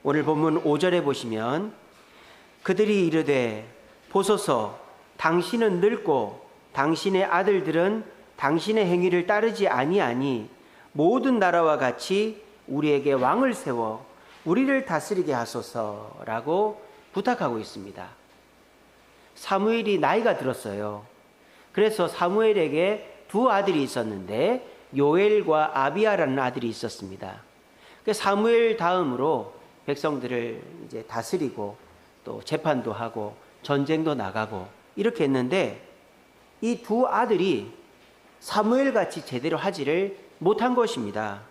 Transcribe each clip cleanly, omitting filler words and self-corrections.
오늘 본문 5절에 보시면 그들이 이르되 보소서 당신은 늙고 당신의 아들들은 당신의 행위를 따르지 아니하니 모든 나라와 같이 우리에게 왕을 세워 우리를 다스리게 하소서라고 부탁하고 있습니다. 사무엘이 나이가 들었어요. 그래서 사무엘에게 두 아들이 있었는데 요엘과 아비야라는 아들이 있었습니다. 사무엘 다음으로 백성들을 이제 다스리고 또 재판도 하고 전쟁도 나가고 이렇게 했는데 이 두 아들이 사무엘 같이 제대로 하지를 못한 것입니다.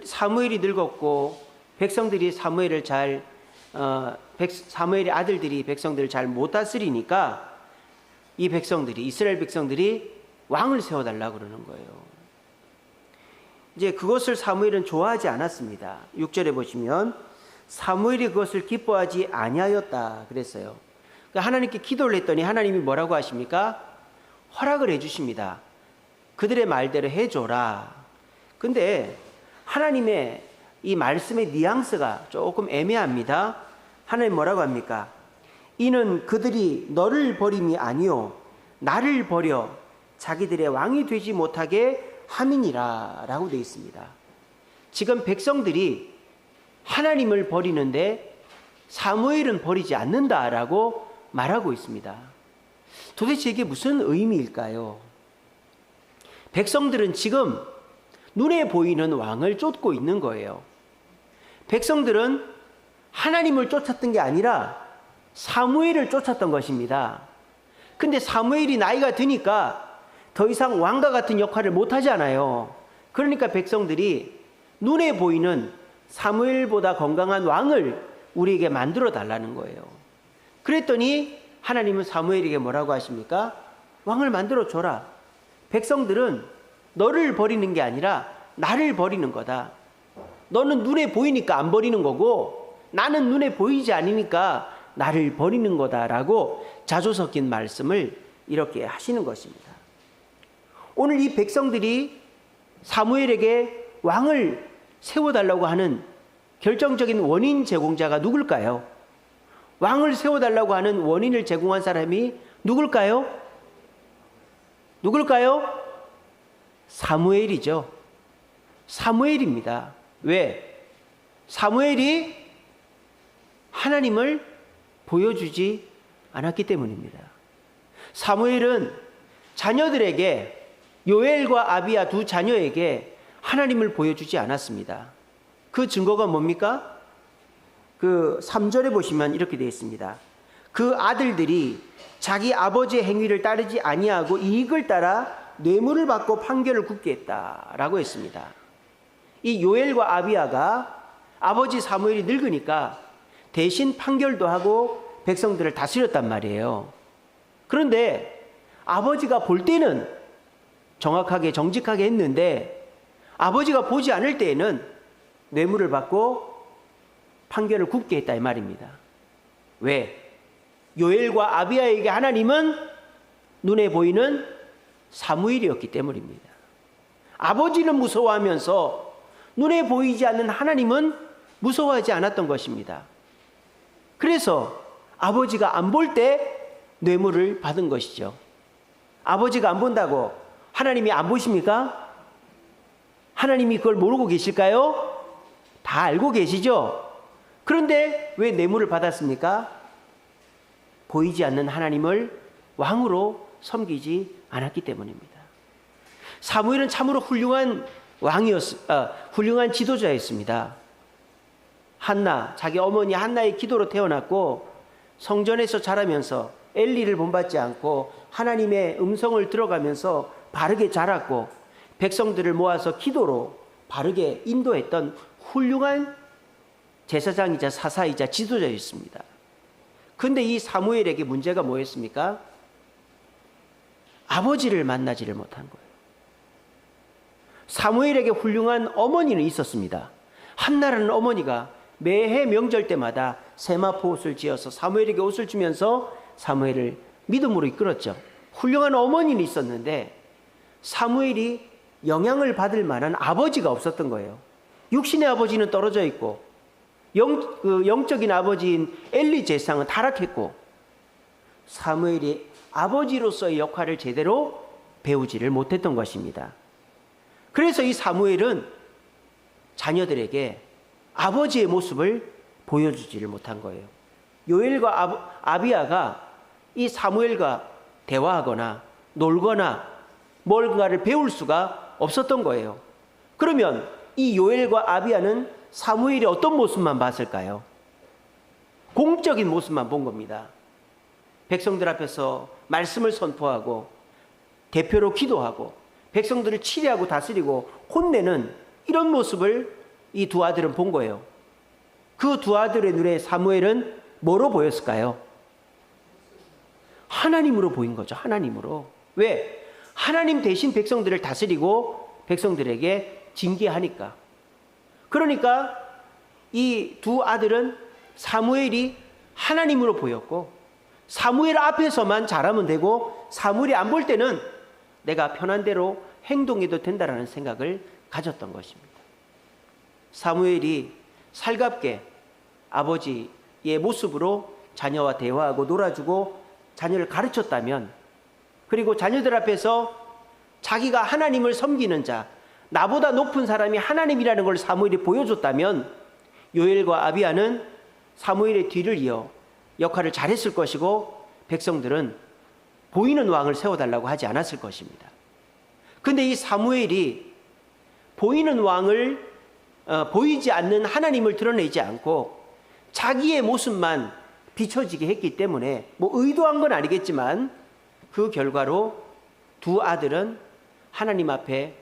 사무엘이 늙었고 백성들이 사무엘의 아들들이 백성들을 잘 못 다스리니까 이 백성들이 이스라엘 백성들이 왕을 세워달라고 그러는 거예요. 이제 그것을 사무엘은 좋아하지 않았습니다. 6절에 보시면 사무엘이 그것을 기뻐하지 아니하였다 그랬어요. 그러니까 하나님께 기도를 했더니 하나님이 뭐라고 하십니까? 허락을 해주십니다. 그들의 말대로 해줘라. 근데 하나님의 이 말씀의 뉘앙스가 조금 애매합니다. 하나님 뭐라고 합니까? 이는 그들이 너를 버림이 아니요 나를 버려 자기들의 왕이 되지 못하게 함이니라 라고 되어 있습니다. 지금 백성들이 하나님을 버리는데 사무엘은 버리지 않는다라고 말하고 있습니다. 도대체 이게 무슨 의미일까요? 백성들은 지금 눈에 보이는 왕을 쫓고 있는 거예요. 백성들은 하나님을 쫓았던 게 아니라 사무엘을 쫓았던 것입니다. 근데 사무엘이 나이가 드니까 더 이상 왕과 같은 역할을 못 하잖아요. 그러니까 백성들이 눈에 보이는 사무엘보다 건강한 왕을 우리에게 만들어 달라는 거예요. 그랬더니 하나님은 사무엘에게 뭐라고 하십니까? 왕을 만들어 줘라. 백성들은 너를 버리는 게 아니라 나를 버리는 거다. 너는 눈에 보이니까 안 버리는 거고 나는 눈에 보이지 않으니까 나를 버리는 거다라고 자조 섞인 말씀을 이렇게 하시는 것입니다. 오늘 이 백성들이 사무엘에게 왕을 세워달라고 하는 결정적인 원인 제공자가 누굴까요? 왕을 세워달라고 하는 원인을 제공한 사람이 누굴까요? 누굴까요? 사무엘이죠. 사무엘입니다. 왜? 사무엘이 하나님을 보여주지 않았기 때문입니다. 사무엘은 자녀들에게 요엘과 아비야 두 자녀에게 하나님을 보여주지 않았습니다. 그 증거가 뭡니까? 그 3절에 보시면 이렇게 되어 있습니다. 그 아들들이 자기 아버지의 행위를 따르지 아니하고 이익을 따라 뇌물을 받고 판결을 굽게 했다라고 했습니다. 이 요엘과 아비야가 아버지 사무엘이 늙으니까 대신 판결도 하고 백성들을 다스렸단 말이에요. 그런데 아버지가 볼 때는 정확하게 정직하게 했는데 아버지가 보지 않을 때에는 뇌물을 받고 판결을 굽게 했다 이 말입니다. 왜? 요엘과 아비야에게 하나님은 눈에 보이는 사무엘이었기 때문입니다. 아버지는 무서워하면서 눈에 보이지 않는 하나님은 무서워하지 않았던 것입니다. 그래서 아버지가 안 볼 때 뇌물을 받은 것이죠. 아버지가 안 본다고 하나님이 안 보십니까? 하나님이 그걸 모르고 계실까요? 다 알고 계시죠? 그런데 왜 뇌물을 받았습니까? 보이지 않는 하나님을 왕으로 섬기지 않았기 때문입니다. 사무엘은 참으로 훌륭한 훌륭한 지도자였습니다. 한나, 자기 어머니 한나의 기도로 태어났고 성전에서 자라면서 엘리를 본받지 않고 하나님의 음성을 들어가면서 바르게 자랐고 백성들을 모아서 기도로 바르게 인도했던 훌륭한 제사장이자 사사이자 지도자였습니다. 그런데 이 사무엘에게 문제가 뭐였습니까? 아버지를 만나지를 못한 거예요. 사무엘에게 훌륭한 어머니는 있었습니다. 한나라는 어머니가 매해 명절 때마다 세마포 옷을 지어서 사무엘에게 옷을 주면서 사무엘을 믿음으로 이끌었죠. 훌륭한 어머니는 있었는데 사무엘이 영향을 받을 만한 아버지가 없었던 거예요. 육신의 아버지는 떨어져 있고 영적인 아버지인 엘리 제사장은 타락했고 사무엘이 아버지로서의 역할을 제대로 배우지를 못했던 것입니다. 그래서 이 사무엘은 자녀들에게 아버지의 모습을 보여주지를 못한 거예요. 요엘과 아비야가 이 사무엘과 대화하거나 놀거나 뭔가를 배울 수가 없었던 거예요. 그러면 이 요엘과 아비야는 사무엘이 어떤 모습만 봤을까요? 공적인 모습만 본 겁니다. 백성들 앞에서 말씀을 선포하고 대표로 기도하고 백성들을 치리하고 다스리고 혼내는 이런 모습을 이 두 아들은 본 거예요. 그 두 아들의 눈에 사무엘은 뭐로 보였을까요? 하나님으로 보인 거죠. 하나님으로. 왜? 하나님 대신 백성들을 다스리고 백성들에게 징계하니까. 그러니까 이 두 아들은 사무엘이 하나님으로 보였고 사무엘 앞에서만 잘하면 되고 사무엘이 안 볼 때는 내가 편한 대로 행동해도 된다라는 생각을 가졌던 것입니다. 사무엘이 살갑게 아버지의 모습으로 자녀와 대화하고 놀아주고 자녀를 가르쳤다면, 그리고 자녀들 앞에서 자기가 하나님을 섬기는 자, 나보다 높은 사람이 하나님이라는 걸 사무엘이 보여줬다면 요엘과 아비야는 사무엘의 뒤를 이어 역할을 잘했을 것이고 백성들은 보이는 왕을 세워달라고 하지 않았을 것입니다. 근데 이 사무엘이 보이는 왕을 보이지 않는 하나님을 드러내지 않고 자기의 모습만 비춰지게 했기 때문에 뭐 의도한 건 아니겠지만 그 결과로 두 아들은 하나님 앞에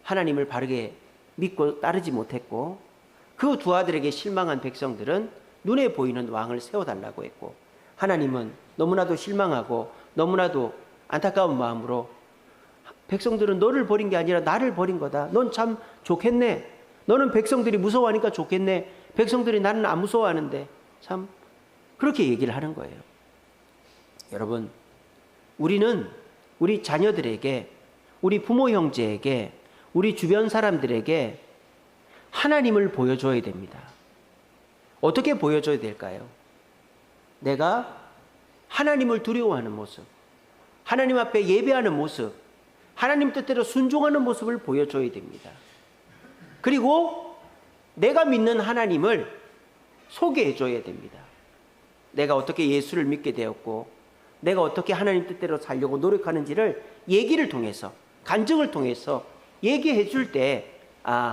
하나님을 바르게 믿고 따르지 못했고 그 두 아들에게 실망한 백성들은 눈에 보이는 왕을 세워달라고 했고 하나님은 너무나도 실망하고 너무나도 안타까운 마음으로 백성들은 너를 버린 게 아니라 나를 버린 거다. 넌 참 좋겠네. 너는 백성들이 무서워하니까 좋겠네. 백성들이 나는 안 무서워하는데 참 그렇게 얘기를 하는 거예요. 여러분, 우리는 우리 자녀들에게, 우리 부모 형제에게, 우리 주변 사람들에게 하나님을 보여줘야 됩니다. 어떻게 보여줘야 될까요? 내가 하나님을 두려워하는 모습, 하나님 앞에 예배하는 모습, 하나님 뜻대로 순종하는 모습을 보여줘야 됩니다. 그리고 내가 믿는 하나님을 소개해줘야 됩니다. 내가 어떻게 예수를 믿게 되었고 내가 어떻게 하나님 뜻대로 살려고 노력하는지를 얘기를 통해서, 간증을 통해서 얘기해 줄 때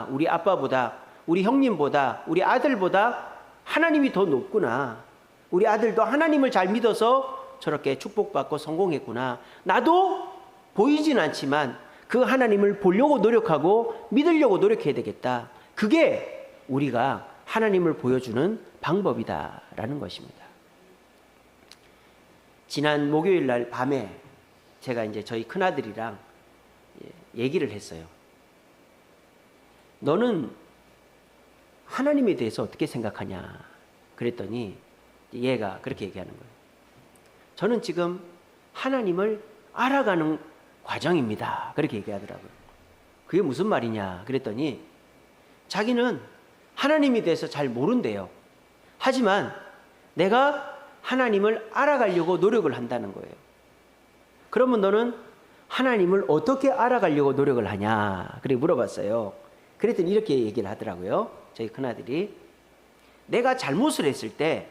우리 아빠보다, 우리 형님보다, 우리 아들보다 하나님이 더 높구나. 우리 아들도 하나님을 잘 믿어서 저렇게 축복받고 성공했구나. 나도 보이진 않지만 그 하나님을 보려고 노력하고 믿으려고 노력해야 되겠다. 그게 우리가 하나님을 보여주는 방법이다라는 것입니다. 지난 목요일 날 밤에 제가 이제 저희 큰아들이랑 얘기를 했어요. 너는 하나님에 대해서 어떻게 생각하냐? 그랬더니 얘가 그렇게 얘기하는 거예요. 저는 지금 하나님을 알아가는 과정입니다. 그렇게 얘기하더라고요. 그게 무슨 말이냐? 그랬더니 자기는 하나님에 대해서 잘 모른대요. 하지만 내가 하나님을 알아가려고 노력을 한다는 거예요. 그러면 너는 하나님을 어떻게 알아가려고 노력을 하냐? 그렇게 물어봤어요. 그랬더니 이렇게 얘기를 하더라고요. 저희 큰아들이 내가 잘못을 했을 때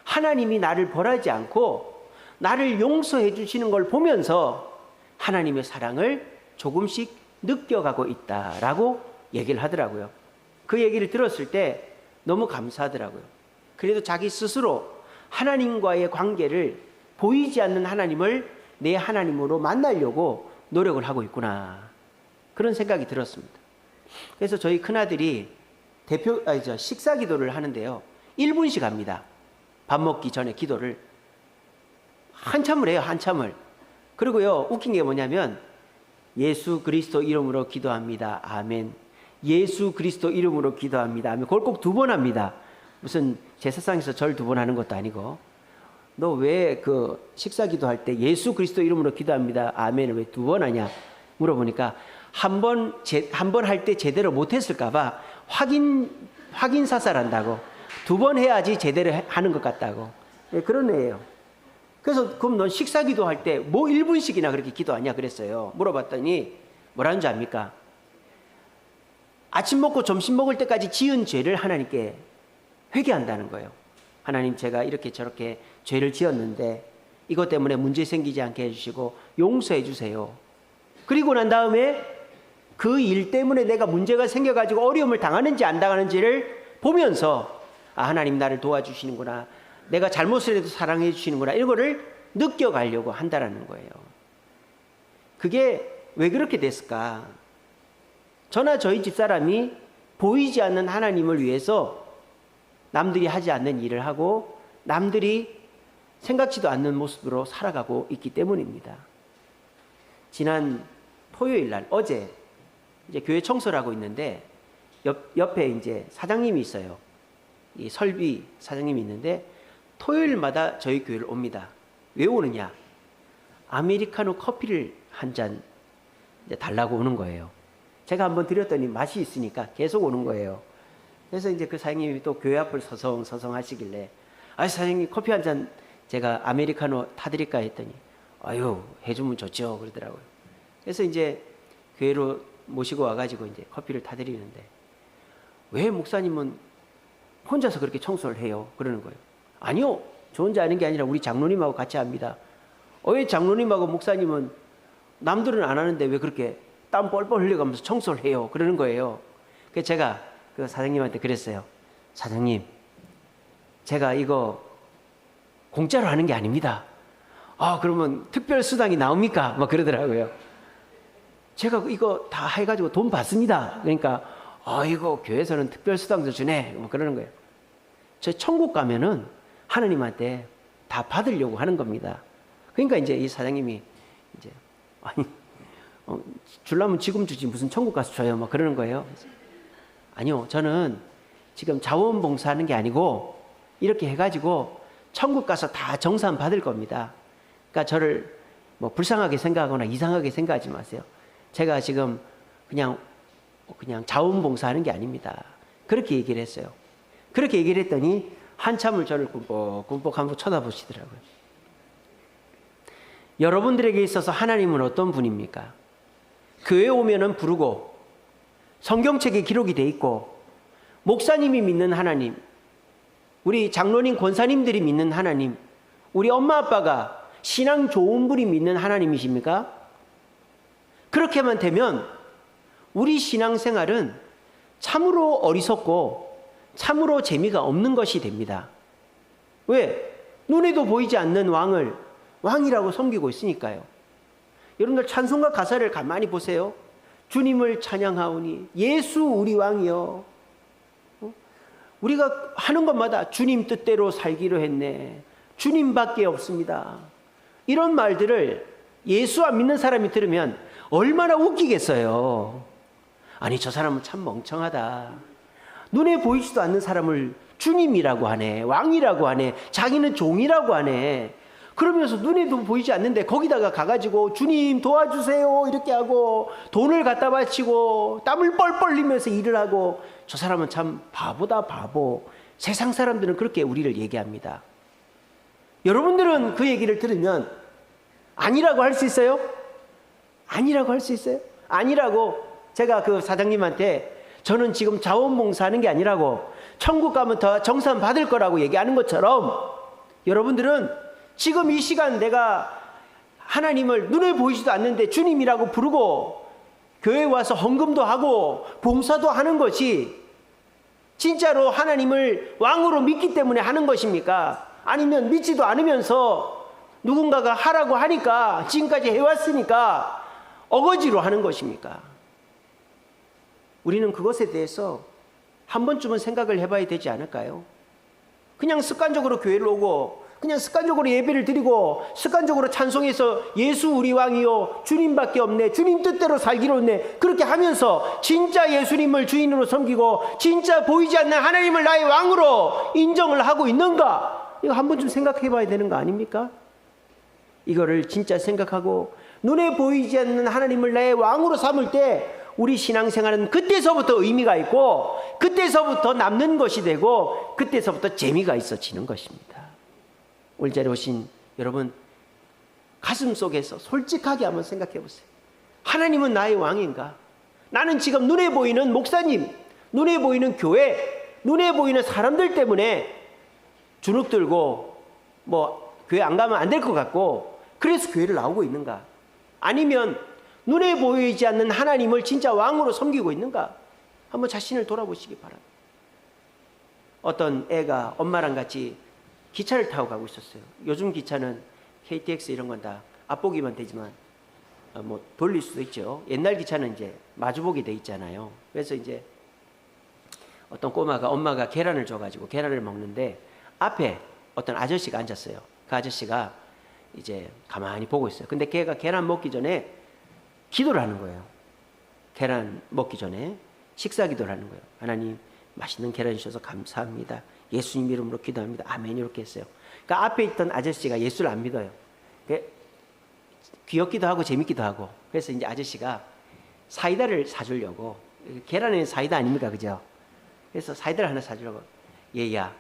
하나님이 나를 벌하지 않고 나를 용서해 주시는 걸 보면서 하나님의 사랑을 조금씩 느껴가고 있다라고 얘기를 하더라고요. 그 얘기를 들었을 때 너무 감사하더라고요. 그래도 자기 스스로 하나님과의 관계를 보이지 않는 하나님을 내 하나님으로 만나려고 노력을 하고 있구나. 그런 생각이 들었습니다. 그래서 저희 큰아들이 식사 기도를 하는데요. 1분씩 합니다. 밥 먹기 전에 기도를. 한참을 해요. 한참을. 그리고요. 웃긴 게 뭐냐면 예수 그리스도 이름으로 기도합니다. 아멘. 예수 그리스도 이름으로 기도합니다. 아멘. 그걸 꼭 2번 합니다. 무슨 제사상에서 절 2번 하는 것도 아니고. 너 왜 그 식사 기도할 때 예수 그리스도 이름으로 기도합니다. 아멘을 왜 2번 하냐 물어보니까 한 번 할 때 제대로 못했을까 봐 확인 사살한다고 2번 해야지 제대로 하는 것 같다고. 예, 그런 애예요. 그래서 그럼 넌 식사 기도할 때 뭐 1분씩이나 그렇게 기도하냐 그랬어요. 물어봤더니 뭐라는 줄 압니까? 아침 먹고 점심 먹을 때까지 지은 죄를 하나님께 회개한다는 거예요. 하나님, 제가 이렇게 저렇게 죄를 지었는데 이것 때문에 문제 생기지 않게 해주시고 용서해 주세요. 그리고 난 다음에 그 일 때문에 내가 문제가 생겨가지고 어려움을 당하는지 안 당하는지를 보면서 아, 하나님 나를 도와주시는구나, 내가 잘못을 해도 사랑해 주시는구나, 이거를 느껴가려고 한다라는 거예요. 그게 왜 그렇게 됐을까? 저나 저희 집사람이 보이지 않는 하나님을 위해서 남들이 하지 않는 일을 하고 남들이 생각지도 않는 모습으로 살아가고 있기 때문입니다. 지난 토요일 날, 어제 이제 교회 청소를 하고 있는데 옆에 이제 사장님이 있어요. 이 설비 사장님이 있는데 토요일마다 저희 교회를 옵니다. 왜 오느냐? 아메리카노 커피를 한 잔 달라고 오는 거예요. 제가 한번 드렸더니 맛이 있으니까 계속 오는 거예요. 그래서 이제 그 사장님이 또 교회 앞을 서성서성 하시길래 아, 사장님 커피 한 잔 제가 아메리카노 타드릴까 했더니 아유, 해주면 좋죠 그러더라고요. 그래서 이제 교회로 모시고 와가지고 이제 커피를 타드리는데 왜 목사님은 혼자서 그렇게 청소를 해요? 그러는 거예요. 아니요, 저 혼자 하는 게 아니라 우리 장로님하고 같이 합니다. 왜 장로님하고 목사님은 남들은 안 하는데 왜 그렇게 땀 뻘뻘 흘려가면서 청소를 해요? 그러는 거예요. 그래서 제가 그 사장님한테 그랬어요. 사장님, 제가 이거 공짜로 하는 게 아닙니다. 아, 그러면 특별 수당이 나옵니까? 막 그러더라고요. 제가 이거 다 해가지고 돈 받습니다. 그러니까 이거 교회에서는 특별 수당도 주네. 뭐 그러는 거예요. 저 천국 가면은 하나님한테 다 받으려고 하는 겁니다. 그러니까 이제 이 사장님이 이제 아니, 주려면 지금 주지 무슨 천국 가서 줘요? 막 그러는 거예요. 아니요, 저는 지금 자원봉사하는 게 아니고 이렇게 해가지고 천국 가서 다 정산 받을 겁니다. 그러니까 저를 뭐 불쌍하게 생각하거나 이상하게 생각하지 마세요. 제가 지금 그냥 자원봉사하는 게 아닙니다. 그렇게 얘기를 했어요. 그렇게 얘기를 했더니 한참을 저를 꿈뻑꿈뻑 한번 쳐다보시더라고요. 여러분들에게 있어서 하나님은 어떤 분입니까? 교회 오면은 부르고 성경책에 기록이 돼 있고 목사님이 믿는 하나님, 우리 장로님 권사님들이 믿는 하나님, 우리 엄마 아빠가 신앙 좋은 분이 믿는 하나님이십니까? 그렇게만 되면 우리 신앙생활은 참으로 어리석고 참으로 재미가 없는 것이 됩니다. 왜? 눈에도 보이지 않는 왕을 왕이라고 섬기고 있으니까요. 여러분들 찬송가 가사를 가만히 보세요. 주님을 찬양하오니 예수 우리 왕이여. 우리가 하는 것마다 주님 뜻대로 살기로 했네, 주님밖에 없습니다, 이런 말들을 예수 안 믿는 사람이 들으면 얼마나 웃기겠어요. 아니, 저 사람은 참 멍청하다. 눈에 보이지도 않는 사람을 주님이라고 하네, 왕이라고 하네, 자기는 종이라고 하네. 그러면서 눈에도 보이지 않는데 거기다가 가가지고 주님 도와주세요 이렇게 하고 돈을 갖다 바치고 땀을 뻘뻘 흘리면서 일을 하고, 저 사람은 참 바보다 바보. 세상 사람들은 그렇게 우리를 얘기합니다. 여러분들은 그 얘기를 들으면 아니라고 할 수 있어요? 아니라고 할 수 있어요? 아니라고. 제가 그 사장님한테 저는 지금 자원봉사하는 게 아니라고, 천국 가면 더 정산 받을 거라고 얘기하는 것처럼 여러분들은 지금 이 시간 내가 하나님을 눈에 보이지도 않는데 주님이라고 부르고 교회에 와서 헌금도 하고 봉사도 하는 것이 진짜로 하나님을 왕으로 믿기 때문에 하는 것입니까? 아니면 믿지도 않으면서 누군가가 하라고 하니까 지금까지 해왔으니까 어거지로 하는 것입니까? 우리는 그것에 대해서 한 번쯤은 생각을 해봐야 되지 않을까요? 그냥 습관적으로 교회를 오고 그냥 습관적으로 예배를 드리고 습관적으로 찬송해서 예수 우리 왕이요 주님밖에 없네, 주님 뜻대로 살기로 했네, 그렇게 하면서 진짜 예수님을 주인으로 섬기고 진짜 보이지 않는 하나님을 나의 왕으로 인정을 하고 있는가? 이거 한 번쯤 생각해 봐야 되는 거 아닙니까? 이거를 진짜 생각하고 눈에 보이지 않는 하나님을 나의 왕으로 삼을 때 우리 신앙생활은 그때서부터 의미가 있고 그때서부터 남는 것이 되고 그때서부터 재미가 있어지는 것입니다. 오늘 자리에 오신 여러분, 가슴 속에서 솔직하게 한번 생각해 보세요. 하나님은 나의 왕인가? 나는 지금 눈에 보이는 목사님, 눈에 보이는 교회, 눈에 보이는 사람들 때문에 주눅 들고 뭐 교회 안 가면 안 될 것 같고 그래서 교회를 나오고 있는가? 아니면 눈에 보이지 않는 하나님을 진짜 왕으로 섬기고 있는가? 한번 자신을 돌아보시기 바랍니다. 어떤 애가 엄마랑 같이 기차를 타고 가고 있었어요. 요즘 기차는 KTX 이런 건 다 앞보기만 되지만 뭐 돌릴 수도 있죠. 옛날 기차는 이제 마주보기 돼 있잖아요. 그래서 이제 어떤 꼬마가 엄마가 계란을 줘가지고 계란을 먹는데 앞에 어떤 아저씨가 앉았어요. 그 아저씨가 이제 가만히 보고 있어요. 근데 걔가 계란 먹기 전에 기도를 하는 거예요. 계란 먹기 전에 식사 기도를 하는 거예요. 하나님, 맛있는 계란 주셔서 감사합니다. 예수님 이름으로 기도합니다. 아멘. 이렇게 했어요. 그러니까 앞에 있던 아저씨가 예수를 안 믿어요. 귀엽기도 하고 재밌기도 하고. 그래서 이제 아저씨가 사이다를 사주려고, 계란에는 사이다 아닙니까? 그죠? 그래서 사이다를 하나 사주려고, 얘야,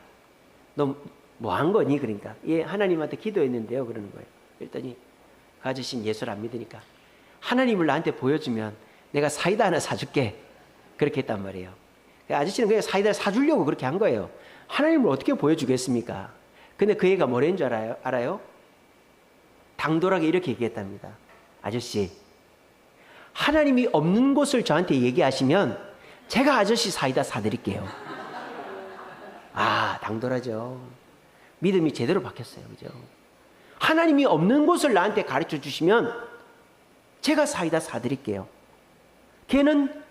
너 뭐 한 거니? 그러니까, 예, 하나님한테 기도했는데요. 그러는 거예요. 그랬더니 그 아저씨는 예수를 안 믿으니까, 하나님을 나한테 보여주면 내가 사이다 하나 사줄게. 그렇게 했단 말이에요. 아저씨는 그냥 사이다를 사주려고 그렇게 한 거예요. 하나님을 어떻게 보여주겠습니까? 근데 그 애가 뭐라는 줄 알아요? 당돌하게 이렇게 얘기했답니다. 아저씨, 하나님이 없는 곳을 저한테 얘기하시면 제가 아저씨 사이다 사드릴게요. 아, 당돌하죠. 믿음이 제대로 박혔어요. 그죠? 하나님이 없는 곳을 나한테 가르쳐 주시면 제가 사이다 사드릴게요. 걔는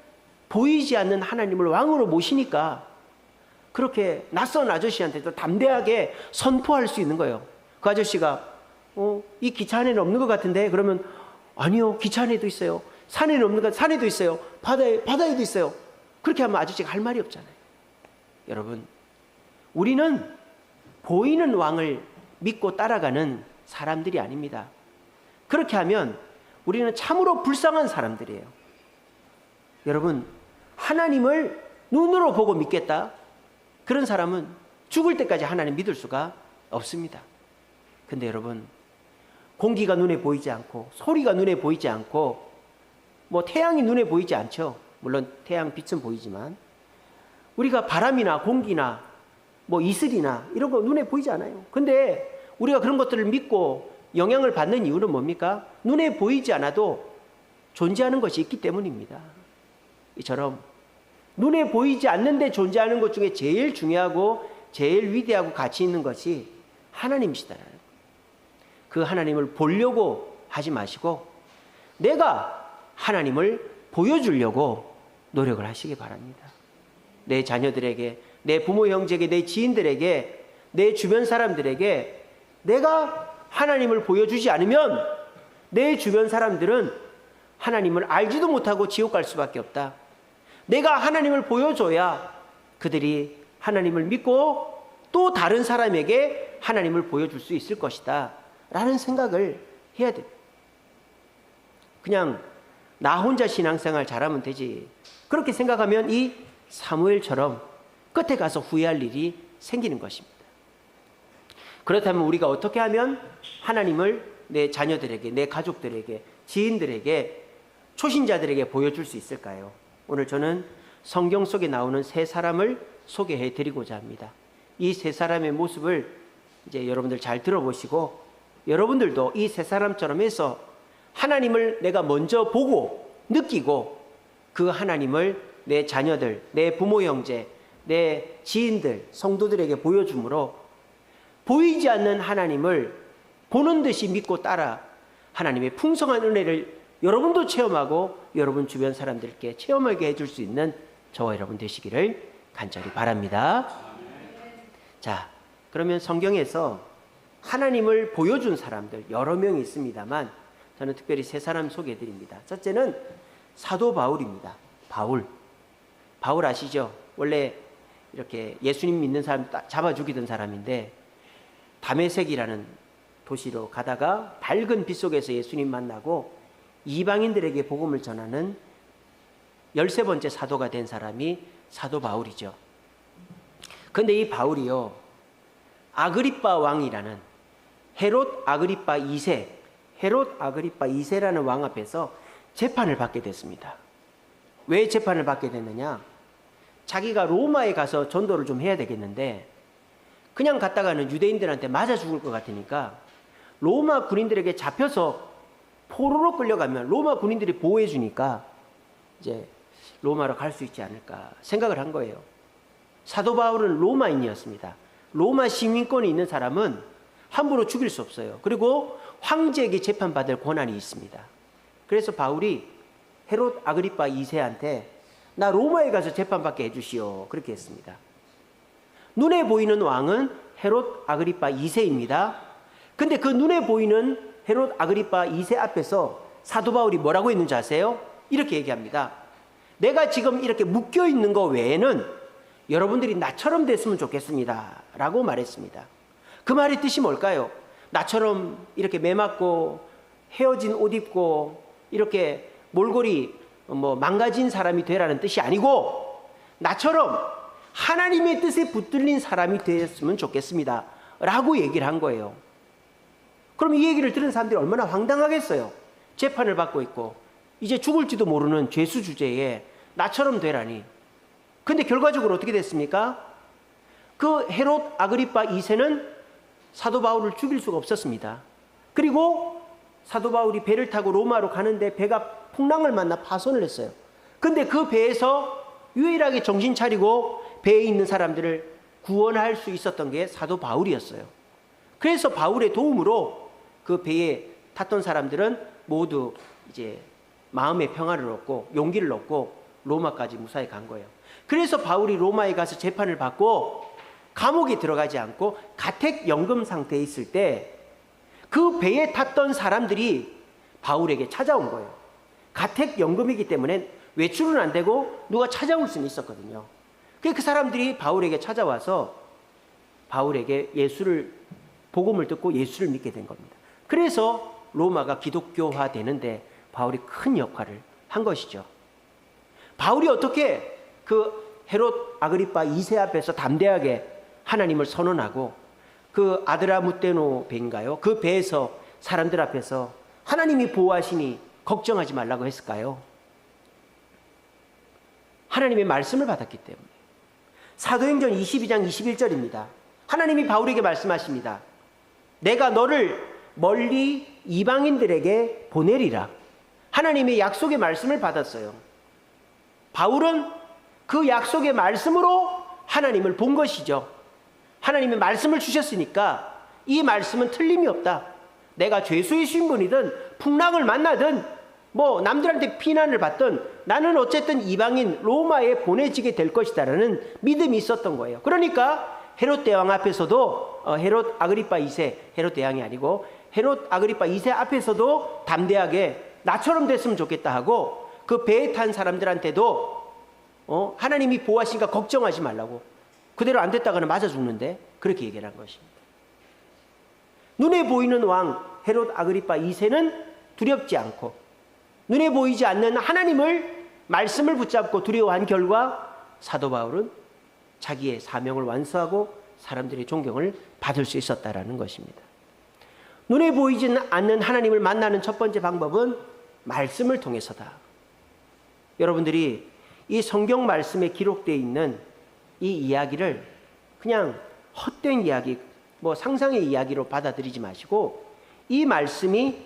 보이지 않는 하나님을 왕으로 모시니까 그렇게 낯선 아저씨한테도 담대하게 선포할 수 있는 거예요. 그 아저씨가 이 기차 안에는 없는 것 같은데, 그러면 아니요, 기차 안에도 있어요. 산에는 없는 것, 산에도 있어요. 바다에도 있어요. 그렇게 하면 아저씨가 할 말이 없잖아요. 여러분, 우리는 보이는 왕을 믿고 따라가는 사람들이 아닙니다. 그렇게 하면 우리는 참으로 불쌍한 사람들이에요. 여러분, 하나님을 눈으로 보고 믿겠다? 그런 사람은 죽을 때까지 하나님 믿을 수가 없습니다. 근데 여러분, 공기가 눈에 보이지 않고 소리가 눈에 보이지 않고 뭐 태양이 눈에 보이지 않죠. 물론 태양 빛은 보이지만 우리가 바람이나 공기나 뭐 이슬이나 이런 거 눈에 보이지 않아요. 근데 우리가 그런 것들을 믿고 영향을 받는 이유는 뭡니까? 눈에 보이지 않아도 존재하는 것이 있기 때문입니다. 이처럼 눈에 보이지 않는데 존재하는 것 중에 제일 중요하고 제일 위대하고 가치 있는 것이 하나님이시다라는 거예요. 그 하나님을 보려고 하지 마시고 내가 하나님을 보여주려고 노력을 하시기 바랍니다. 내 자녀들에게, 내 부모 형제에게, 내 지인들에게, 내 주변 사람들에게 내가 하나님을 보여주지 않으면 내 주변 사람들은 하나님을 알지도 못하고 지옥 갈 수밖에 없다. 내가 하나님을 보여줘야 그들이 하나님을 믿고 또 다른 사람에게 하나님을 보여줄 수 있을 것이다 라는 생각을 해야 돼. 그냥 나 혼자 신앙생활 잘하면 되지, 그렇게 생각하면 이 사무엘처럼 끝에 가서 후회할 일이 생기는 것입니다. 그렇다면 우리가 어떻게 하면 하나님을 내 자녀들에게, 내 가족들에게, 지인들에게, 초신자들에게 보여줄 수 있을까요? 오늘 저는 성경 속에 나오는 세 사람을 소개해 드리고자 합니다. 이 세 사람의 모습을 이제 여러분들 잘 들어보시고 여러분들도 이 세 사람처럼 해서 하나님을 내가 먼저 보고 느끼고 그 하나님을 내 자녀들, 내 부모 형제, 내 지인들, 성도들에게 보여줌으로 보이지 않는 하나님을 보는 듯이 믿고 따라 하나님의 풍성한 은혜를 여러분도 체험하고 여러분 주변 사람들께 체험하게 해줄 수 있는 저와 여러분 되시기를 간절히 바랍니다. 자, 그러면 성경에서 하나님을 보여준 사람들 여러 명이 있습니다만 저는 특별히 세 사람 소개해 드립니다. 첫째는 사도 바울입니다. 바울 아시죠? 원래 이렇게 예수님 믿는 사람 잡아 죽이던 사람인데 다메섹이라는 도시로 가다가 밝은 빛 속에서 예수님 만나고 이방인들에게 복음을 전하는 13번째 사도가 된 사람이 사도 바울이죠. 근데 이 바울이요, 아그리빠 왕이라는 헤롯 아그리빠 2세, 헤롯 아그리빠 2세라는 왕 앞에서 재판을 받게 됐습니다. 왜 재판을 받게 됐느냐? 자기가 로마에 가서 전도를 좀 해야 되겠는데 그냥 갔다가는 유대인들한테 맞아 죽을 것 같으니까 로마 군인들에게 잡혀서 포로로 끌려가면 로마 군인들이 보호해 주니까 이제 로마로 갈 수 있지 않을까 생각을 한 거예요. 사도 바울은 로마인이었습니다. 로마 시민권이 있는 사람은 함부로 죽일 수 없어요. 그리고 황제에게 재판받을 권한이 있습니다. 그래서 바울이 헤롯 아그리빠 2세한테 나 로마에 가서 재판받게 해주시오, 그렇게 했습니다. 눈에 보이는 왕은 헤롯 아그리빠 2세입니다. 근데 그 눈에 보이는 헤롯 아그리빠 2세 앞에서 사도 바울이 뭐라고 했는지 아세요? 이렇게 얘기합니다. 내가 지금 이렇게 묶여 있는 거 외에는 여러분들이 나처럼 됐으면 좋겠습니다 라고 말했습니다. 그 말의 뜻이 뭘까요? 나처럼 이렇게 매맞고 헤어진 옷 입고 이렇게 몰골이 망가진 사람이 되라는 뜻이 아니고 나처럼 하나님의 뜻에 붙들린 사람이 되었으면 좋겠습니다 라고 얘기를 한 거예요. 그럼 이 얘기를 들은 사람들이 얼마나 황당하겠어요. 재판을 받고 있고 이제 죽을지도 모르는 죄수 주제에 나처럼 되라니. 근데 결과적으로 어떻게 됐습니까? 그 헤롯 아그리빠 2세는 사도 바울을 죽일 수가 없었습니다. 그리고 사도 바울이 배를 타고 로마로 가는데 배가 풍랑을 만나 파손을 했어요. 근데 그 배에서 유일하게 정신 차리고 배에 있는 사람들을 구원할 수 있었던 게 사도 바울이었어요. 그래서 바울의 도움으로 그 배에 탔던 사람들은 모두 이제 마음의 평화를 얻고 용기를 얻고 로마까지 무사히 간 거예요. 그래서 바울이 로마에 가서 재판을 받고 감옥에 들어가지 않고 가택연금 상태에 있을 때 그 배에 탔던 사람들이 바울에게 찾아온 거예요. 가택연금이기 때문에 외출은 안 되고 누가 찾아올 수는 있었거든요. 그 사람들이 바울에게 찾아와서 바울에게 복음을 듣고 예수를 믿게 된 겁니다. 그래서 로마가 기독교화 되는데 바울이 큰 역할을 한 것이죠. 바울이 어떻게 그 헤롯 아그리빠 2세 앞에서 담대하게 하나님을 선언하고 그 아드라무테노 배인가요? 그 배에서 사람들 앞에서 하나님이 보호하시니 걱정하지 말라고 했을까요? 하나님의 말씀을 받았기 때문에. 사도행전 22장 21절입니다. 하나님이 바울에게 말씀하십니다. 내가 너를 멀리 이방인들에게 보내리라. 하나님의 약속의 말씀을 받았어요. 바울은 그 약속의 말씀으로 하나님을 본 것이죠. 하나님의 말씀을 주셨으니까 이 말씀은 틀림이 없다. 내가 죄수의 신분이든 풍랑을 만나든 남들한테 피난을 받든 나는 어쨌든 이방인 로마에 보내지게 될 것이다라는 믿음이 있었던 거예요. 그러니까 헤롯 대왕 앞에서도 헤롯 아그리빠 2세, 헤롯 대왕이 아니고 헤롯 아그리빠 2세 앞에서도 담대하게 나처럼 됐으면 좋겠다 하고 그 배에 탄 사람들한테도 하나님이 보호하시니까 걱정하지 말라고. 그대로 안 됐다가는 맞아 죽는데 그렇게 얘기를 한 것입니다. 눈에 보이는 왕 헤롯 아그리빠 2세는 두렵지 않고 눈에 보이지 않는 하나님을 말씀을 붙잡고 두려워한 결과 사도 바울은 자기의 사명을 완수하고 사람들의 존경을 받을 수 있었다라는 것입니다. 눈에 보이지 않는 하나님을 만나는 첫 번째 방법은 말씀을 통해서다. 여러분들이 이 성경 말씀에 기록되어 있는 이 이야기를 그냥 헛된 이야기, 상상의 이야기로 받아들이지 마시고 이 말씀이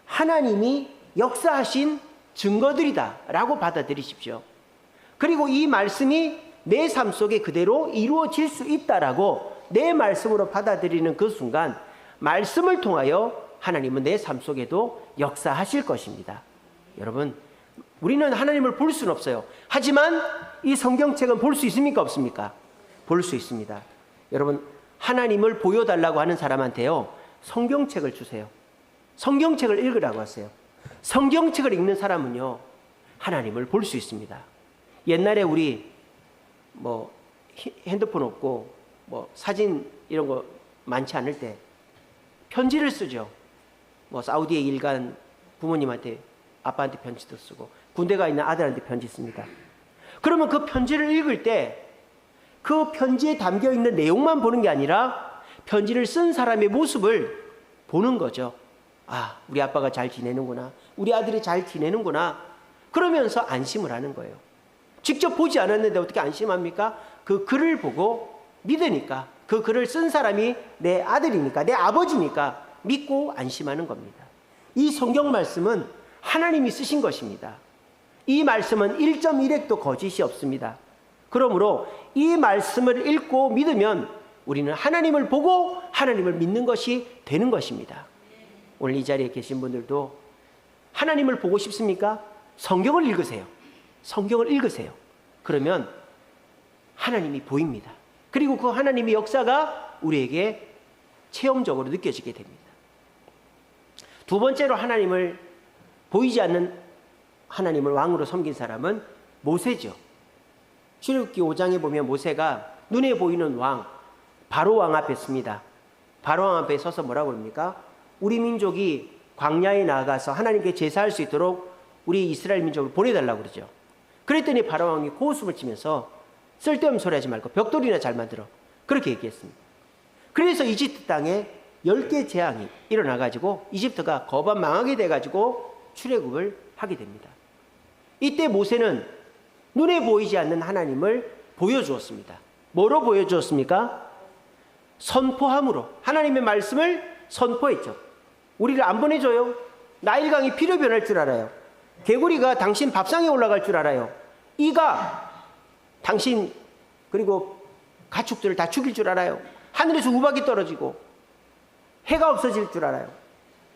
하나님이 역사하신 증거들이다 라고 받아들이십시오. 그리고 이 말씀이 내 삶 속에 그대로 이루어질 수 있다라고 내 말씀으로 받아들이는 그 순간 말씀을 통하여 하나님은 내 삶 속에도 역사하실 것입니다. 여러분, 우리는 하나님을 볼 수는 없어요. 하지만 이 성경책은 볼 수 있습니까? 없습니까? 볼 수 있습니다. 여러분, 하나님을 보여달라고 하는 사람한테요, 성경책을 주세요. 성경책을 읽으라고 하세요. 성경책을 읽는 사람은요, 하나님을 볼 수 있습니다. 옛날에 우리 핸드폰 없고 사진 이런 거 많지 않을 때 편지를 쓰죠. 사우디에 일간 부모님한테, 아빠한테 편지도 쓰고 군대가 있는 아들한테 편지 씁니다. 그러면 그 편지를 읽을 때 그 편지에 담겨 있는 내용만 보는 게 아니라 편지를 쓴 사람의 모습을 보는 거죠. 아, 우리 아빠가 잘 지내는구나. 우리 아들이 잘 지내는구나. 그러면서 안심을 하는 거예요. 직접 보지 않았는데 어떻게 안심합니까? 그 글을 보고 믿으니까, 그 글을 쓴 사람이 내 아들이니까, 내 아버지니까 믿고 안심하는 겁니다. 이 성경 말씀은 하나님이 쓰신 것입니다. 이 말씀은 1.1핵도 거짓이 없습니다. 그러므로 이 말씀을 읽고 믿으면 우리는 하나님을 보고 하나님을 믿는 것이 되는 것입니다. 오늘 이 자리에 계신 분들도 하나님을 보고 싶습니까? 성경을 읽으세요. 성경을 읽으세요. 그러면 하나님이 보입니다. 그리고 그 하나님의 역사가 우리에게 체험적으로 느껴지게 됩니다. 두 번째로 하나님을 보이지 않는 하나님을 왕으로 섬긴 사람은 모세죠. 출애굽기 5장에 보면 모세가 눈에 보이는 왕 바로 왕 앞에 섭니다. 바로 왕 앞에 서서 뭐라고 합니까? 우리 민족이 광야에 나아가서 하나님께 제사할 수 있도록 우리 이스라엘 민족을 보내달라고 그러죠. 그랬더니 바로 왕이 고웃음을 치면서 쓸데없는 소리 하지 말고 벽돌이나 잘 만들어. 그렇게 얘기했습니다. 그래서 이집트 땅에 10개 재앙이 일어나가지고 이집트가 거반 망하게 돼가지고 출애굽을 하게 됩니다. 이때 모세는 눈에 보이지 않는 하나님을 보여주었습니다. 뭐로 보여주었습니까? 선포함으로. 하나님의 말씀을 선포했죠. 우리를 안 보내줘요? 나일강이 피로 변할 줄 알아요. 개구리가 당신 밥상에 올라갈 줄 알아요. 이가 당신 그리고 가축들을 다 죽일 줄 알아요. 하늘에서 우박이 떨어지고 해가 없어질 줄 알아요.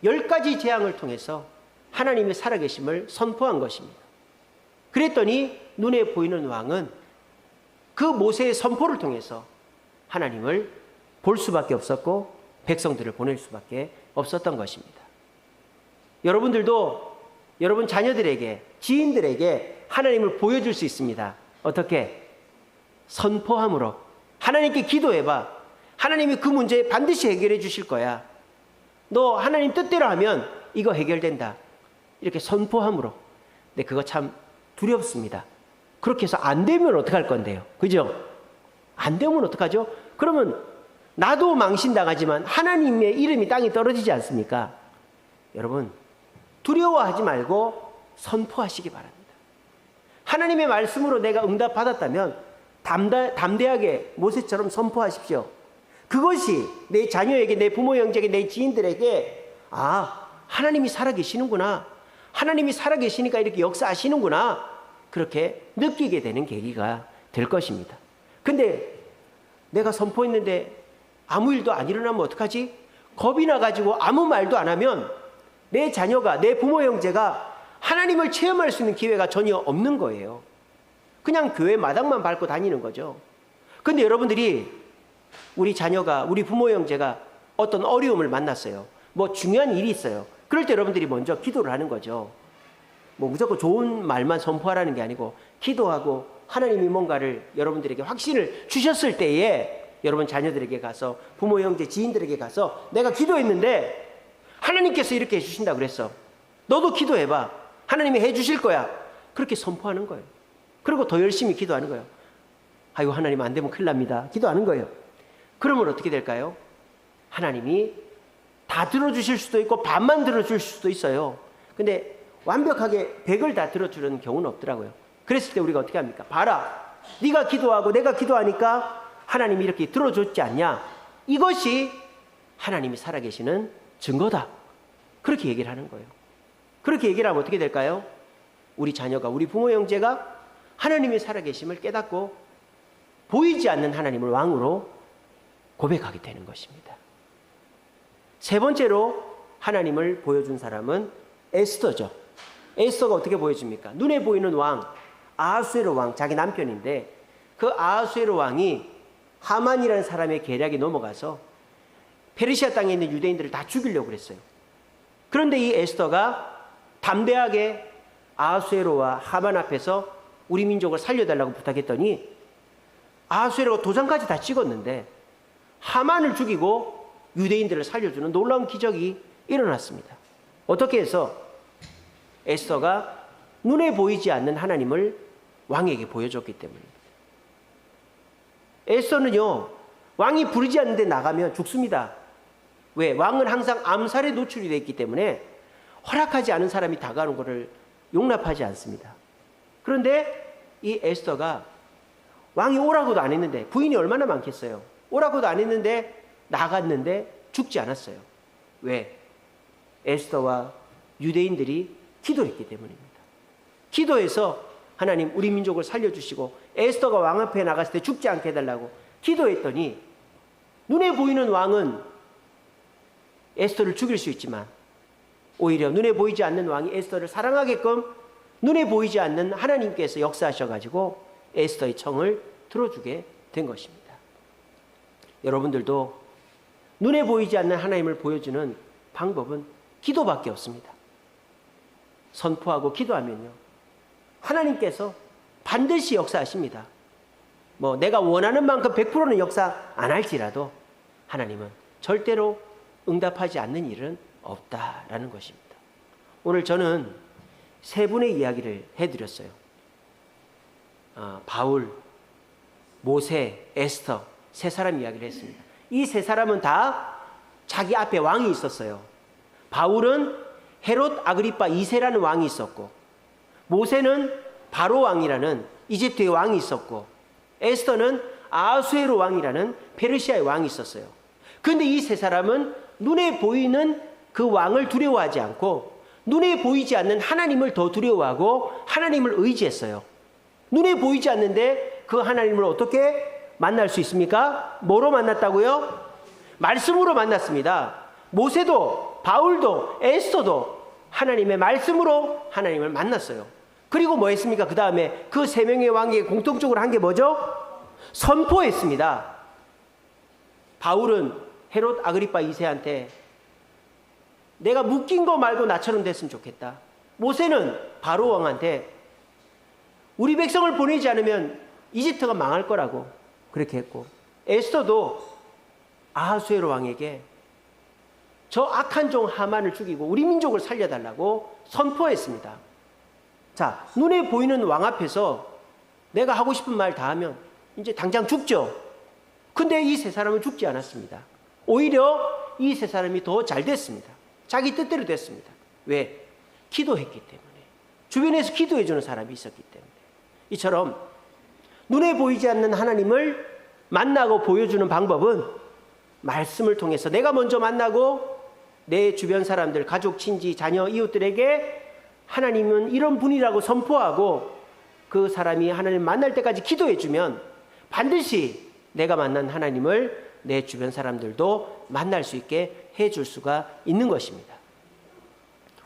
10가지 재앙을 통해서 하나님의 살아계심을 선포한 것입니다. 그랬더니 눈에 보이는 왕은 그 모세의 선포를 통해서 하나님을 볼 수밖에 없었고 백성들을 보낼 수밖에 없었던 것입니다. 여러분들도 여러분 자녀들에게, 지인들에게 하나님을 보여줄 수 있습니다. 어떻게? 선포함으로. 하나님께 기도해봐. 하나님이 그 문제 반드시 해결해 주실 거야. 너 하나님 뜻대로 하면 이거 해결된다. 이렇게 선포함으로. 근데 그거 참 두렵습니다. 그렇게 해서 안 되면 어떡할 건데요? 그죠? 안 되면 어떡하죠? 그러면 나도 망신당하지만 하나님의 이름이 땅에 떨어지지 않습니까? 여러분, 두려워하지 말고 선포하시기 바랍니다. 하나님의 말씀으로 내가 응답받았다면 담대하게 모세처럼 선포하십시오. 그것이 내 자녀에게, 내 부모 형제에게, 내 지인들에게 아, 하나님이 살아계시는구나. 하나님이 살아계시니까 이렇게 역사하시는구나. 그렇게 느끼게 되는 계기가 될 것입니다. 근데 내가 선포했는데 아무 일도 안 일어나면 어떡하지? 겁이 나가지고 아무 말도 안 하면 내 자녀가, 내 부모 형제가 하나님을 체험할 수 있는 기회가 전혀 없는 거예요. 그냥 교회 마당만 밟고 다니는 거죠. 근데 여러분들이 우리 자녀가, 우리 부모 형제가 어떤 어려움을 만났어요. 뭐 중요한 일이 있어요. 그럴 때 여러분들이 먼저 기도를 하는 거죠. 뭐 무조건 좋은 말만 선포하라는 게 아니고 기도하고 하나님이 뭔가를 여러분들에게 확신을 주셨을 때에 여러분 자녀들에게 가서, 부모 형제 지인들에게 가서 내가 기도했는데 하나님께서 이렇게 해주신다고 그랬어. 너도 기도해봐. 하나님이 해주실 거야. 그렇게 선포하는 거예요. 그리고 더 열심히 기도하는 거예요. 아이고 하나님 안 되면 큰일 납니다. 기도하는 거예요. 그러면 어떻게 될까요? 하나님이 다 들어주실 수도 있고 반만 들어줄 수도 있어요. 근데 완벽하게 100을 다 들어주는 경우는 없더라고요. 그랬을 때 우리가 어떻게 합니까? 봐라, 네가 기도하고 내가 기도하니까 하나님이 이렇게 들어줬지 않냐? 이것이 하나님이 살아계시는 증거다. 그렇게 얘기를 하는 거예요. 그렇게 얘기를 하면 어떻게 될까요? 우리 자녀가, 우리 부모 형제가 하나님이 살아계심을 깨닫고 보이지 않는 하나님을 왕으로 고백하게 되는 것입니다. 세 번째로 하나님을 보여준 사람은 에스더죠. 에스더가 어떻게 보여줍니까? 눈에 보이는 왕, 아하수에로 왕, 자기 남편인데 그 아하수에로 왕이 하만이라는 사람의 계략에 넘어가서 페르시아 땅에 있는 유대인들을 다 죽이려고 그랬어요. 그런데 이 에스더가 담대하게 아하수에로와 하만 앞에서 우리 민족을 살려달라고 부탁했더니 아하수에로가 도장까지 다 찍었는데 하만을 죽이고 유대인들을 살려주는 놀라운 기적이 일어났습니다. 어떻게 해서 에스더가 눈에 보이지 않는 하나님을 왕에게 보여줬기 때문입니다. 에스더는요, 왕이 부르지 않는데 나가면 죽습니다. 왜? 왕은 항상 암살에 노출이 되어 있기 때문에 허락하지 않은 사람이 다가오는 것을 용납하지 않습니다. 그런데 이 에스더가 왕이 오라고도 안 했는데, 부인이 얼마나 많겠어요. 오라고도 안 했는데 나갔는데 죽지 않았어요. 왜? 에스더와 유대인들이 기도했기 때문입니다. 기도해서 하나님 우리 민족을 살려주시고 에스더가 왕 앞에 나갔을 때 죽지 않게 해달라고 기도했더니, 눈에 보이는 왕은 에스더를 죽일 수 있지만 오히려 눈에 보이지 않는 왕이 에스더를 사랑하게끔 눈에 보이지 않는 하나님께서 역사하셔가지고 에스더의 청을 들어주게 된 것입니다. 여러분들도 눈에 보이지 않는 하나님을 보여주는 방법은 기도밖에 없습니다. 선포하고 기도하면요, 하나님께서 반드시 역사하십니다. 내가 원하는 만큼 100%는 역사 안 할지라도 하나님은 절대로 응답하지 않는 일은 없다라는 것입니다. 오늘 저는 세 분의 이야기를 해드렸어요. 바울, 모세, 에스더 세 사람 이야기를 했습니다. 이 세 사람은 다 자기 앞에 왕이 있었어요. 바울은 헤롯 아그리파 2세라는 왕이 있었고, 모세는 바로 왕이라는 이집트의 왕이 있었고, 에스더는 아하수에로 왕이라는 페르시아의 왕이 있었어요. 그런데 이 세 사람은 눈에 보이는 그 왕을 두려워하지 않고 눈에 보이지 않는 하나님을 더 두려워하고 하나님을 의지했어요. 눈에 보이지 않는데 그 하나님을 어떻게 만날 수 있습니까? 뭐로 만났다고요? 말씀으로 만났습니다. 모세도 바울도 에스더도 하나님의 말씀으로 하나님을 만났어요. 그리고 뭐 했습니까? 그 다음에 그 세 명의 왕이 공통적으로 한 게 뭐죠? 선포했습니다. 바울은 헤롯 아그리파 2세한테 내가 묶인 거 말고 나처럼 됐으면 좋겠다. 모세는 바로 왕한테 우리 백성을 보내지 않으면 이집트가 망할 거라고 그렇게 했고, 에스더도 아하수에로 왕에게 저 악한 종 하만을 죽이고 우리 민족을 살려달라고 선포했습니다. 자, 눈에 보이는 왕 앞에서 내가 하고 싶은 말 다 하면 이제 당장 죽죠. 근데 이 세 사람은 죽지 않았습니다. 오히려 이 세 사람이 더 잘 됐습니다. 자기 뜻대로 됐습니다. 왜? 기도했기 때문에. 주변에서 기도해주는 사람이 있었기 때문에. 이처럼 눈에 보이지 않는 하나님을 만나고 보여주는 방법은 말씀을 통해서 내가 먼저 만나고 내 주변 사람들, 가족, 친지, 자녀, 이웃들에게 하나님은 이런 분이라고 선포하고 그 사람이 하나님 만날 때까지 기도해주면 반드시 내가 만난 하나님을 내 주변 사람들도 만날 수 있게 해줄 수가 있는 것입니다.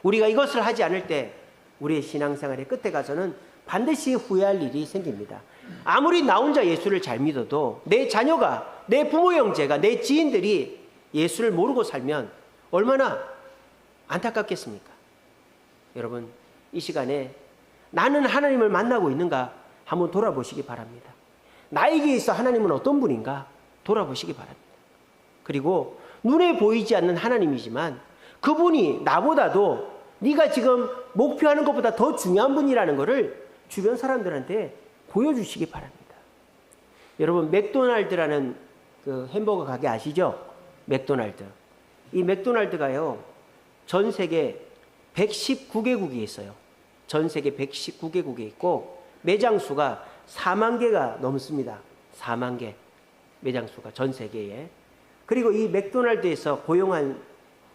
우리가 이것을 하지 않을 때 우리의 신앙생활의 끝에 가서는 반드시 후회할 일이 생깁니다. 아무리 나 혼자 예수를 잘 믿어도 내 자녀가, 내 부모 형제가, 내 지인들이 예수를 모르고 살면 얼마나 안타깝겠습니까? 여러분, 이 시간에 나는 하나님을 만나고 있는가 한번 돌아보시기 바랍니다. 나에게 있어 하나님은 어떤 분인가 돌아보시기 바랍니다. 그리고 눈에 보이지 않는 하나님이지만 그분이 나보다도 네가 지금 목표하는 것보다 더 중요한 분이라는 것을 주변 사람들한테 보여주시기 바랍니다. 여러분, 맥도날드라는 그 햄버거 가게 아시죠? 맥도날드. 이 맥도날드가요, 전 세계 119개국에 있어요. 전 세계 119개국에 있고 매장 수가 4만 개가 넘습니다. 4만 개 매장 수가 전 세계에. 그리고 이 맥도날드에서 고용한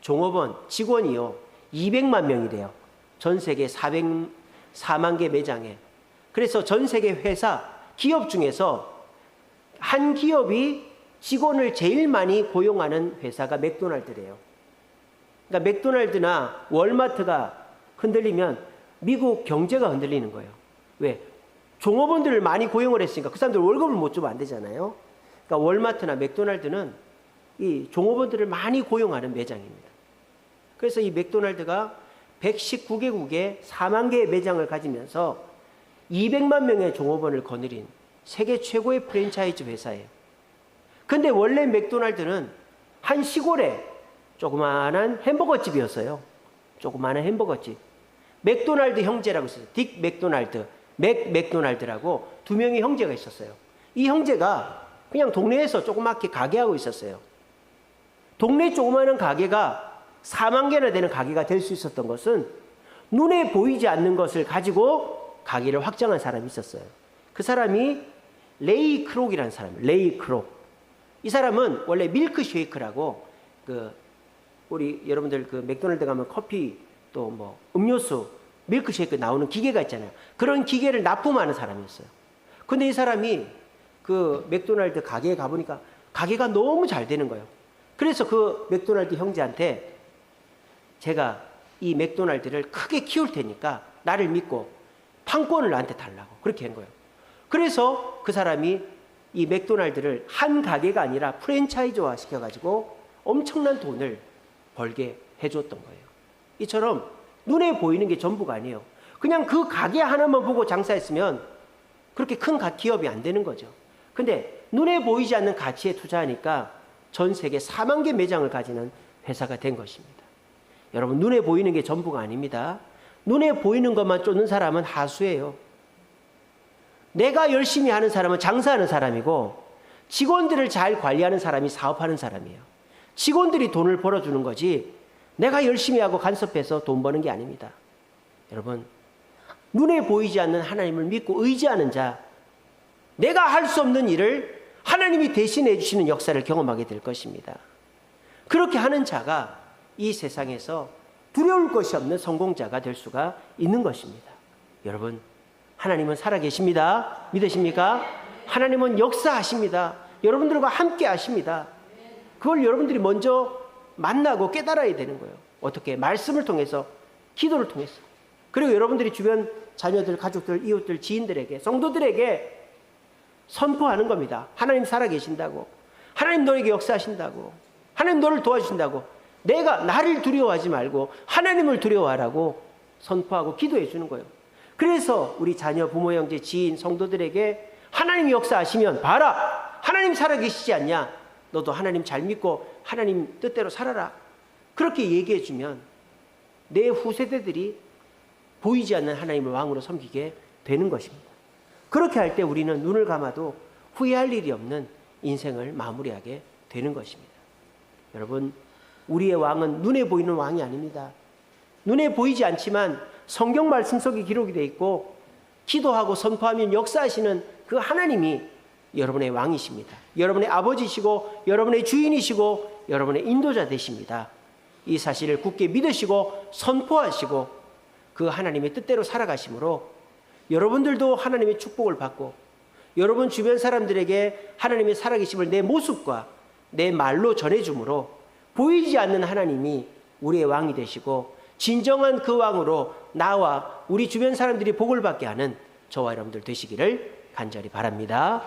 종업원, 직원이요 200만 명이래요. 전 세계 404만 개 매장에. 그래서 전 세계 회사, 기업 중에서 한 기업이 직원을 제일 많이 고용하는 회사가 맥도날드래요. 그러니까 맥도날드나 월마트가 흔들리면 미국 경제가 흔들리는 거예요. 왜? 종업원들을 많이 고용을 했으니까 그 사람들 월급을 못 주면 안 되잖아요. 그러니까 월마트나 맥도날드는 이 종업원들을 많이 고용하는 매장입니다. 그래서 이 맥도날드가 119개국에 4만 개의 매장을 가지면서 200만 명의 종업원을 거느린 세계 최고의 프랜차이즈 회사예요. 근데 원래 맥도날드는 한 시골에 조그마한 햄버거 집이었어요. 조그마한 햄버거 집. 맥도날드 형제라고 있었어요. 딕 맥도날드, 맥도날드라고 두 명의 형제가 있었어요. 이 형제가 그냥 동네에서 조그맣게 가게하고 있었어요. 동네 조그마한 가게가 4만 개나 되는 가게가 될 수 있었던 것은 눈에 보이지 않는 것을 가지고 가게를 확장한 사람이 있었어요. 그 사람이 레이 크록이라는 사람이에요. 레이 크록. 이 사람은 원래 밀크쉐이크라고 우리 여러분들 맥도날드 가면 커피 또 뭐 음료수 밀크쉐이크 나오는 기계가 있잖아요. 그런 기계를 납품하는 사람이었어요. 근데 이 사람이 맥도날드 가게에 가보니까 가게가 너무 잘 되는 거예요. 그래서 그 맥도날드 형제한테 제가 이 맥도날드를 크게 키울 테니까 나를 믿고 판권을 나한테 달라고 그렇게 한 거예요. 그래서 그 사람이 이 맥도날드를 한 가게가 아니라 프랜차이즈화 시켜가지고 엄청난 돈을 벌게 해줬던 거예요. 이처럼 눈에 보이는 게 전부가 아니에요. 그냥 그 가게 하나만 보고 장사했으면 그렇게 큰 기업이 안 되는 거죠. 근데 눈에 보이지 않는 가치에 투자하니까 전 세계 4만 개 매장을 가지는 회사가 된 것입니다. 여러분, 눈에 보이는 게 전부가 아닙니다. 눈에 보이는 것만 쫓는 사람은 하수예요. 내가 열심히 하는 사람은 장사하는 사람이고 직원들을 잘 관리하는 사람이 사업하는 사람이에요. 직원들이 돈을 벌어주는 거지 내가 열심히 하고 간섭해서 돈 버는 게 아닙니다. 여러분, 눈에 보이지 않는 하나님을 믿고 의지하는 자, 내가 할 수 없는 일을 하나님이 대신해 주시는 역사를 경험하게 될 것입니다. 그렇게 하는 자가 이 세상에서 두려울 것이 없는 성공자가 될 수가 있는 것입니다. 여러분, 하나님은 살아계십니다. 믿으십니까? 하나님은 역사하십니다. 여러분들과 함께 하십니다. 그걸 여러분들이 먼저 만나고 깨달아야 되는 거예요. 어떻게? 말씀을 통해서, 기도를 통해서. 그리고 여러분들이 주변 자녀들, 가족들, 이웃들, 지인들에게, 성도들에게 선포하는 겁니다. 하나님 살아계신다고. 하나님 너에게 역사하신다고. 하나님 너를 도와주신다고. 나를 두려워하지 말고 하나님을 두려워하라고 선포하고 기도해 주는 거예요. 그래서 우리 자녀, 부모, 형제, 지인, 성도들에게 하나님 역사하시면 봐라, 하나님 살아계시지 않냐, 너도 하나님 잘 믿고 하나님 뜻대로 살아라, 그렇게 얘기해 주면 내 후세대들이 보이지 않는 하나님을 왕으로 섬기게 되는 것입니다. 그렇게 할 때 우리는 눈을 감아도 후회할 일이 없는 인생을 마무리하게 되는 것입니다. 여러분, 우리의 왕은 눈에 보이는 왕이 아닙니다. 눈에 보이지 않지만 성경 말씀 속에 기록이 되어 있고 기도하고 선포하면 역사하시는 그 하나님이 여러분의 왕이십니다. 여러분의 아버지시고 여러분의 주인이시고 여러분의 인도자 되십니다. 이 사실을 굳게 믿으시고 선포하시고 그 하나님의 뜻대로 살아가심으로 여러분들도 하나님의 축복을 받고 여러분 주변 사람들에게 하나님의 살아계심을 내 모습과 내 말로 전해주므로 보이지 않는 하나님이 우리의 왕이 되시고 진정한 그 왕으로 나와 우리 주변 사람들이 복을 받게 하는 저와 여러분들 되시기를 간절히 바랍니다.